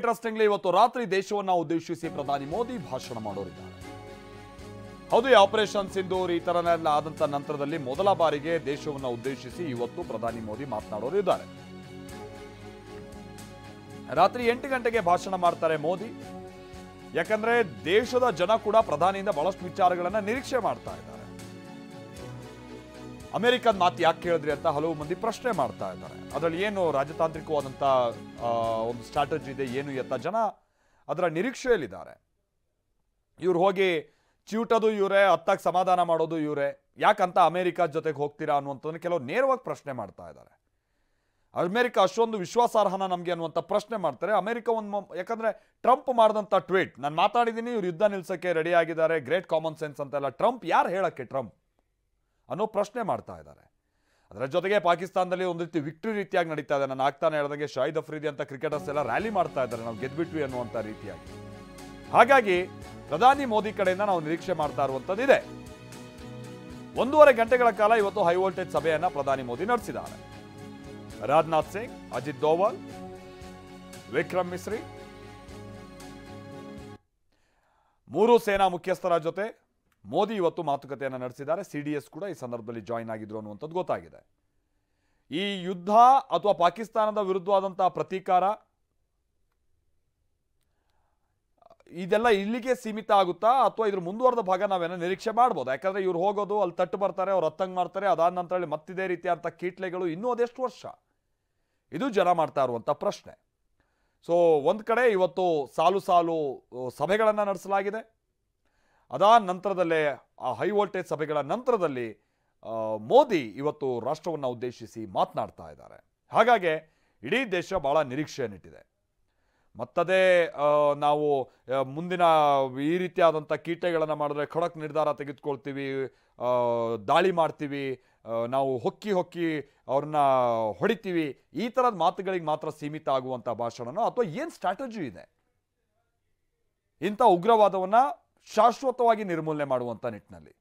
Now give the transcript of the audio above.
Interestingly ಇವತ್ತು ರಾತ್ರಿ ದೇಶವನ್ನು ಉದ್ದೇಶಿಸಿ ಪ್ರಧಾನಿ ಮೋದಿ ಭಾಷಣ ಮಾಡೋರಿದ್ದಾರೆ. ಹೌದು, ಈ ಆಪರೇಷನ್ ಸಿಂಧೂರ್ ಈ ತರನೆಲ್ಲ ಆದಂತ ನಂತರದಲ್ಲಿ ಮೊದಲ ಬಾರಿಗೆ ದೇಶವನ್ನು ಉದ್ದೇಶಿಸಿ ಇವತ್ತು ಪ್ರಧಾನಿ ಮೋದಿ ಮಾತನಾಡೋರು ಇದ್ದಾರೆ. ರಾತ್ರಿ 8 ಗಂಟೆಗೆ ಭಾಷಣ ಮಾಡ್ತಾರೆ ಮೋದಿ. ಯಾಕಂದ್ರೆ ದೇಶದ ಜನ ಕೂಡ ಪ್ರಧಾನಿಯಿಂದ ಬಹಳಷ್ಟು ವಿಚಾರಗಳನ್ನ ನಿರೀಕ್ಷೆ ಮಾಡ್ತಾ ಇದ್ದಾರೆ. ಅಮೆರಿಕದ ಮಾತು ಯಾಕೆ ಕೇಳಿದ್ರಿ ಅಂತ ಹಲವು ಮಂದಿ ಪ್ರಶ್ನೆ ಮಾಡ್ತಾ ಇದ್ದಾರೆ. ಅದರಲ್ಲಿ ಏನು ರಾಜತಾಂತ್ರಿಕವಾದಂತ ಒಂದು ಸ್ಟ್ರಾಟಜಿ ಇದೆ, ಏನು ಎತ್ತ ಜನ ಅದರ ನಿರೀಕ್ಷೆಯಲ್ಲಿದ್ದಾರೆ. ಇವ್ರು ಹೋಗಿ ಚಿವುಟೋದು ಇವರೇ, ಹತ್ತಾಗಿ ಸಮಾಧಾನ ಮಾಡೋದು ಇವರೇ, ಯಾಕಂತ ಅಮೆರಿಕ ಜೊತೆಗೆ ಹೋಗ್ತೀರಾ ಅನ್ನುವಂಥದ್ದನ್ನು ಕೆಲವರು ನೇರವಾಗಿ ಪ್ರಶ್ನೆ ಮಾಡ್ತಾ ಇದ್ದಾರೆ. ಅಮೆರಿಕ ಅಷ್ಟೊಂದು ವಿಶ್ವಾಸಾರ್ಹನ ನಮಗೆ ಅನ್ನುವಂಥ ಪ್ರಶ್ನೆ ಮಾಡ್ತಾರೆ. ಅಮೆರಿಕ ಯಾಕಂದ್ರೆ ಟ್ರಂಪ್ ಮಾಡಿದಂಥ ಟ್ವೀಟ್, ನಾನು ಮಾತಾಡಿದ್ದೀನಿ, ಇವ್ರು ಯುದ್ಧ ನಿಲ್ಸಕ್ಕೆ ರೆಡಿ ಆಗಿದ್ದಾರೆ, ಗ್ರೇಟ್ ಕಾಮನ್ ಸೆನ್ಸ್ ಅಂತೆಲ್ಲ ಟ್ರಂಪ್ ಯಾರು ಹೇಳಕ್ಕೆ ಟ್ರಂಪ್ ಅನ್ನೋ ಪ್ರಶ್ನೆ ಮಾಡ್ತಾ ಇದ್ದಾರೆ. ಅದರ ಜೊತೆಗೆ ಪಾಕಿಸ್ತಾನದಲ್ಲಿ ಒಂದು ರೀತಿ ವಿಕ್ಟ್ರಿ ರೀತಿಯಾಗಿ ನಡೀತಾ ಇದೆ. ನಾನು ಆಗ್ತಾನೆ ಹೇಳಿದಂಗೆ ಶಾಹಿದ್ ಅಫ್ರಿದಿ ಅಂತ ಕ್ರಿಕೆಟರ್ಸ್ ಎಲ್ಲ ರ್ಯಾಲಿ ಮಾಡ್ತಾ ಇದ್ದಾರೆ, ನಾವು ಗೆದ್ಬಿಟ್ವಿ ಅನ್ನುವಂಥ ರೀತಿಯಾಗಿ. ಹಾಗಾಗಿ ಪ್ರಧಾನಿ ಮೋದಿ ಕಡೆಯಿಂದ ನಾವು ನಿರೀಕ್ಷೆ ಮಾಡ್ತಾ ಇರುವಂಥದ್ದಿದೆ. 1.5 ಗಂಟೆಗಳ ಕಾಲ ಇವತ್ತು ಹೈ ವೋಲ್ಟೇಜ್ ಸಭೆಯನ್ನ ಪ್ರಧಾನಿ ಮೋದಿ ನಡೆಸಿದ್ದಾರೆ. ರಾಜನಾಥ್ ಸಿಂಗ್, ಅಜಿತ್ ದೋವಲ್, ವಿಕ್ರಮ್ ಮಿಸ್ರಿ, 3 ಸೇನಾ ಮುಖ್ಯಸ್ಥರ ಜೊತೆ ಮೋದಿ ಇವತ್ತು ಮಾತುಕತೆಯನ್ನು ನಡೆಸಿದ್ದಾರೆ. CDS ಕೂಡ ಈ ಸಂದರ್ಭದಲ್ಲಿ ಜಾಯಿನ್ ಆಗಿದ್ರು ಅನ್ನುವಂಥದ್ದು ಗೊತ್ತಾಗಿದೆ. ಈ ಯುದ್ಧ ಅಥವಾ ಪಾಕಿಸ್ತಾನದ ವಿರುದ್ಧವಾದಂತಹ ಪ್ರತೀಕಾರ ಇದೆಲ್ಲ ಇಲ್ಲಿಗೆ ಸೀಮಿತ ಆಗುತ್ತಾ ಅಥವಾ ಇದ್ರ ಮುಂದುವರೆದ ಭಾಗ ನಾವೇನೋ ನಿರೀಕ್ಷೆ ಮಾಡ್ಬೋದು? ಯಾಕಂದ್ರೆ ಇವ್ರು ಹೋಗೋದು ಅಲ್ಲಿ ತಟ್ಟು ಬರ್ತಾರೆ, ಅವ್ರು ಹತ್ತಂಗ್ ಮಾಡ್ತಾರೆ, ಅದಾದ ನಂತರ ಮತ್ತಿದೇ ರೀತಿಯಾದಂಥ ಕೀಟ್ಲೆಗಳು ಇನ್ನೂ ಅದೆಷ್ಟು ವರ್ಷ? ಇದು ಜನ ಮಾಡ್ತಾ ಇರುವಂಥ ಪ್ರಶ್ನೆ. ಸೊ ಒಂದು ಕಡೆ ಇವತ್ತು ಸಾಲು ಸಾಲು ಸಭೆಗಳನ್ನು ನಡೆಸಲಾಗಿದೆ. ಅದಾದ ನಂತರದಲ್ಲೇ ಆ ಹೈ ವೋಲ್ಟೇಜ್ ಸಭೆಗಳ ನಂತರದಲ್ಲಿ ಮೋದಿ ಇವತ್ತು ರಾಷ್ಟ್ರವನ್ನು ಉದ್ದೇಶಿಸಿ ಮಾತನಾಡ್ತಾ ಇದ್ದಾರೆ. ಹಾಗಾಗಿ ಇಡೀ ದೇಶ ಬಹಳ ನಿರೀಕ್ಷೆಯನ್ನಿಟ್ಟಿದೆ. ಮತ್ತದೇ ನಾವು ಮುಂದಿನ ಈ ರೀತಿಯಾದಂಥ ಕೀಟೆಗಳನ್ನು ಮಾಡಿದ್ರೆ ಖಡಕ್ ನಿರ್ಧಾರ ತೆಗೆದುಕೊಳ್ತೀವಿ, ದಾಳಿ ಮಾಡ್ತೀವಿ, ನಾವು ಹೊಕ್ಕಿ ಅವ್ರನ್ನ ಹೊಡಿತೀವಿ, ಈ ಥರದ ಮಾತುಗಳಿಗೆ ಮಾತ್ರ ಸೀಮಿತ ಆಗುವಂಥ ಭಾಷಣನೋ ಅಥವಾ ಏನು ಸ್ಟ್ರಾಟಜಿ ಇದೆ ಇಂಥ ಉಗ್ರವಾದವನ್ನು ಶಾಶ್ವತವಾಗಿ ನಿರ್ಮೂಲನೆ ಮಾಡುವಂಥ ನಿಟ್ಟಿನಲ್ಲಿ?